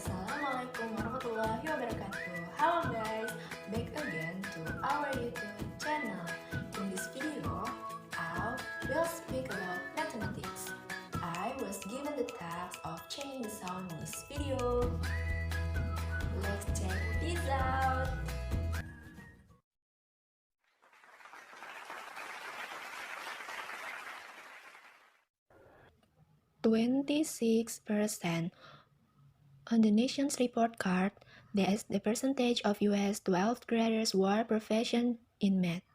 Assalamualaikum warahmatullahi wabarakatuh. Halo guys, back again to our YouTube channel. In this video, I will speak about mathematics. I was given the task of changing the sound in this video. Let's check this out. "26% on the nation's report card, that's the percentage of US 12th graders were proficient in math.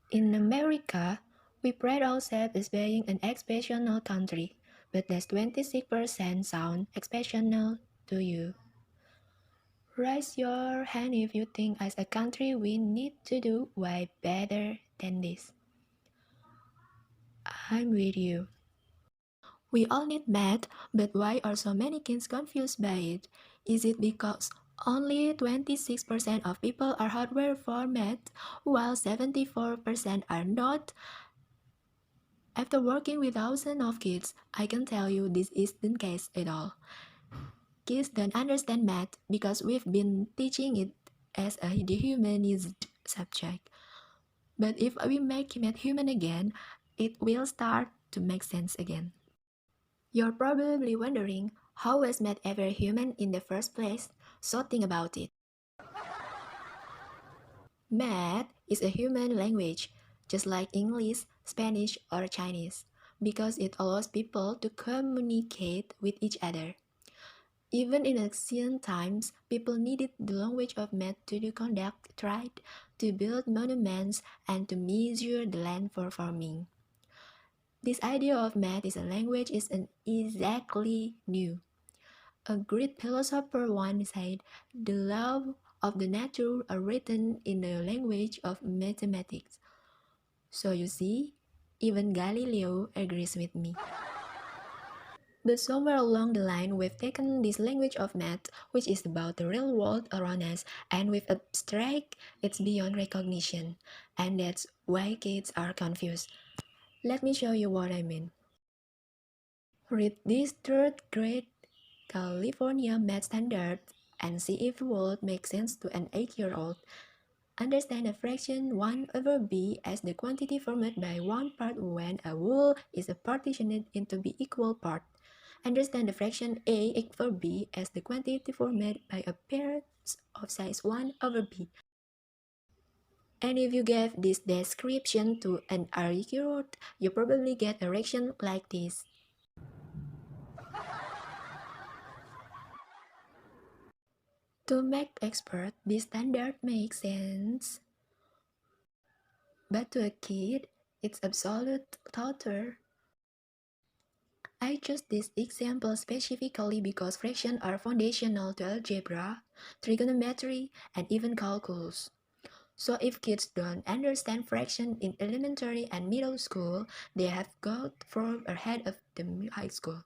In America, we pride ourselves as being an exceptional country, but does 26% sound exceptional to you? Raise your hand if you think as a country we need to do way better than this. I'm with you. We all need math, but why are so many kids confused by it? Is it because only 26% of people are hardwired for math, while 74% are not? After working with thousands of kids, I can tell you this isn't the case at all. Kids don't understand math because we've been teaching it as a dehumanized subject. But if we make math human again, it will start to make sense again. You're probably wondering, how was math ever human in the first place? So think about it. Math is a human language, just like English, Spanish, or Chinese, because it allows people to communicate with each other. Even in ancient times, people needed the language of math to conduct trade, to build monuments, and to measure the land for farming. This idea of math as a language isn't exactly new. A great philosopher once said, "The laws of the nature are written in the language of mathematics." So you see, even Galileo agrees with me. But somewhere along the line, we've taken this language of math, which is about the real world around us, and we've abstract it's beyond recognition. And that's why kids are confused. Let me show you what I mean. Read this third grade California math standard and see if the word makes sense to an 8-year-old. Understand the fraction 1 over b as the quantity formed by one part when a whole is partitioned into b equal parts. Understand the fraction a over b as the quantity formed by a pair of size 1 over b. And if you gave this description to an 8-year-old, you probably get a reaction like this. To make expert, this standard makes sense. But to a kid, it's absolute torture. I chose this example specifically because fractions are foundational to algebra, trigonometry, and even calculus. So if kids don't understand fraction in elementary and middle school, they have got far ahead of the high school.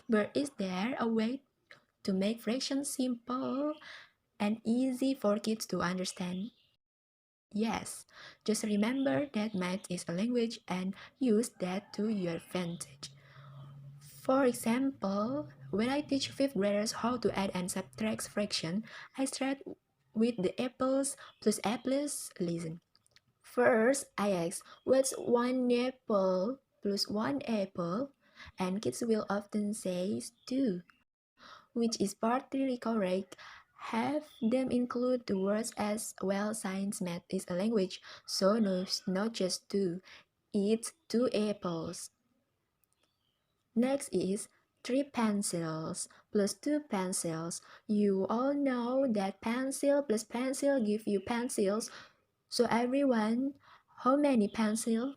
But is there a way to make fractions simple and easy for kids to understand? Yes, just remember that math is a language and use that to your advantage. For example, when I teach 5th graders how to add and subtract fraction, I start with the apples plus apples. Listen. First, I ask, what's 1 apple plus 1 apple? And kids will often say 2, which is partly correct. Have them include the words as well since math is a language, so no, not just 2, it's 2 apples. Next is 3 pencils plus 2 pencils. You all know that pencil plus pencil give you pencils. So everyone, how many pencils?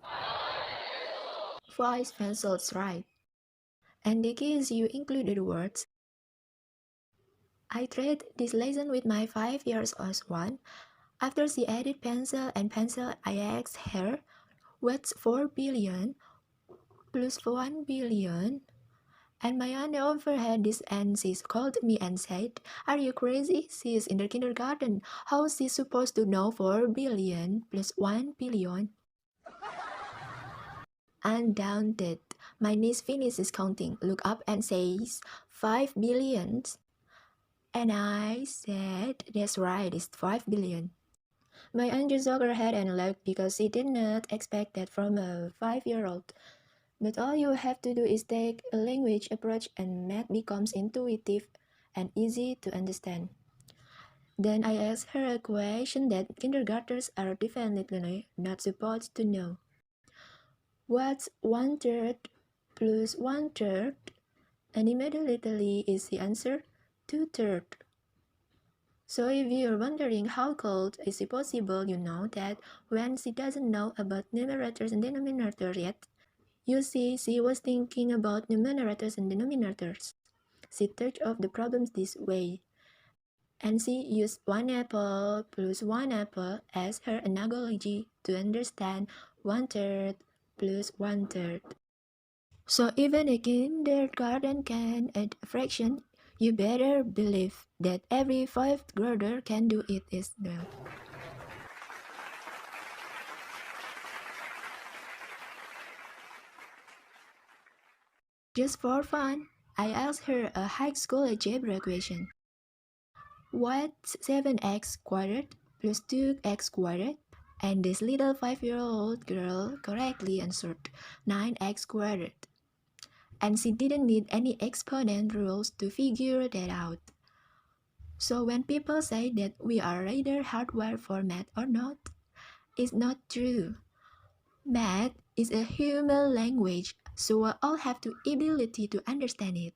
5 pencils, right? And the key is you included words. I tried this lesson with my 5-year-old one. After she added pencil and pencil, I asked her, what's 4 billion plus 1 billion? And my aunt overheard this and she called me and said, are you crazy? She is in the kindergarten. How is she supposed to know 4 billion plus 1 billion? Undaunted, my niece finishes counting, look up and says, 5 billions. And I said, that's right, it's 5 billion. My aunt just shook her head and laughed because she did not expect that from a 5-year-old. But all you have to do is take a language approach and math becomes intuitive and easy to understand. Then I asked her a question that kindergartners are definitely not supposed to know. What's 1/3 plus 1/3? And immediately is the answer 2/3. So if you're wondering how cold is it possible, you know that when she doesn't know about numerators and denominators yet, you see she was thinking about numerators and denominators. She thought of the problems this way, and she used 1 apple plus 1 apple as her analogy to understand 1/3 plus 1/3. So even a kindergarten can add a fraction, you better believe that every 5th grader can do it as well. Just for fun, I asked her a high school algebra question. What's 7x squared plus 2x squared? And this little 5-year-old girl correctly answered 9x squared. And she didn't need any exponent rules to figure that out. So when people say that we are either hardwired for math or not, it's not true. Math is a human language, so we all have the ability to understand it.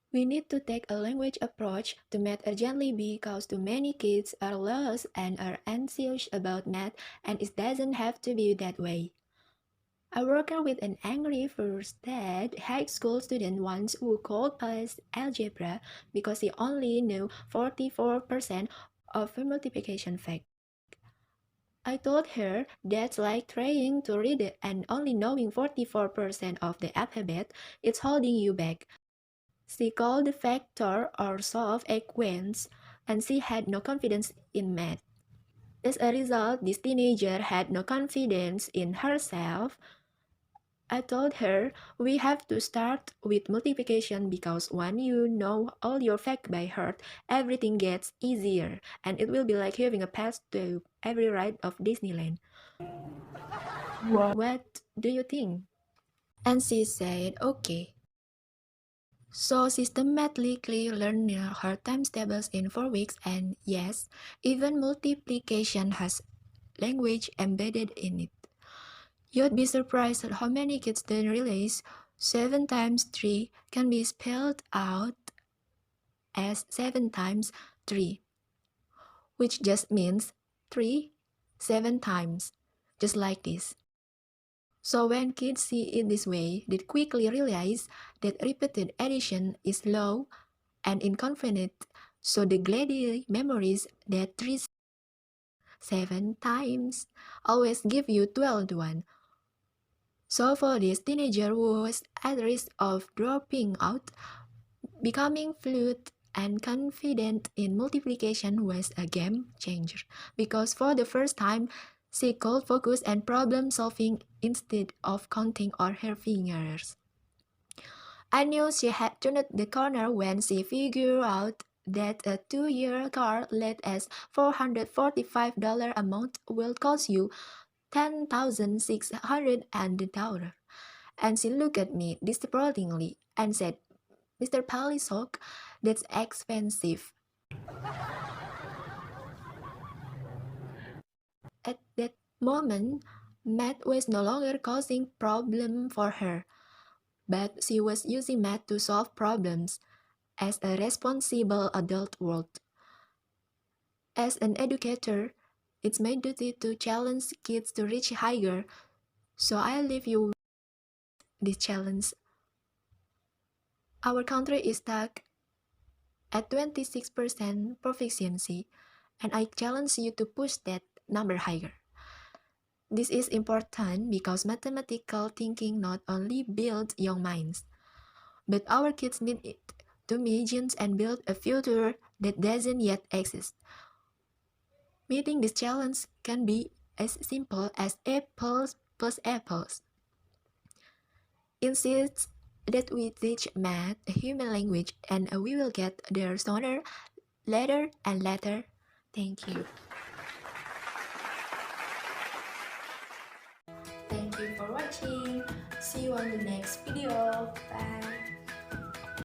We need to take a language approach to math urgently because too many kids are lost and are anxious about math, and it doesn't have to be that way. I worked with an angry first dad high school student once who called us algebra because he only knew 44% of her multiplication fact. I told her that's like trying to read it and only knowing 44% of the alphabet, it's holding you back. She called the factor or solve equations, and she had no confidence in math. As a result, this teenager had no confidence in herself. I told her we have to start with multiplication because when you know all your facts by heart, everything gets easier, and it will be like having a pass to every ride of Disneyland. What do you think? And she said, okay. So systematically learn her times tables in 4 weeks, and yes, even multiplication has language embedded in it. You'd be surprised at how many kids don't realize 7 times 3 can be spelled out as 7 times 3, which just means 3 7 times, just like this. So when kids see it this way, they quickly realize that repeated addition is slow and inconvenient, so they gladly memorize that 3 7 times always give you 12 to 1. So for this teenager who was at risk of dropping out, becoming fluent and confident in multiplication was a game changer, because for the first time, she could focus on problem solving instead of counting on her fingers. I knew she had turned the corner when she figured out that a 2-year car let as $445 a month will cost you $10,600. And she looked at me disapprovingly and said, Mr. Palisok, that's expensive. At that moment, math was no longer causing problem for her, but she was using math to solve problems as a responsible adult world. As an educator, it's my duty to challenge kids to reach higher, so I leave you with this challenge. Our country is stuck at 26% proficiency, and I challenge you to push that number higher. This is important because mathematical thinking not only builds young minds, but our kids need it to imagine and build a future that doesn't yet exist. Meeting this challenge can be as simple as apples plus apples. Instead, that we teach math a human language and we will get there sooner, later and later. Thank you. Thank you for watching. See you on the next video. Bye.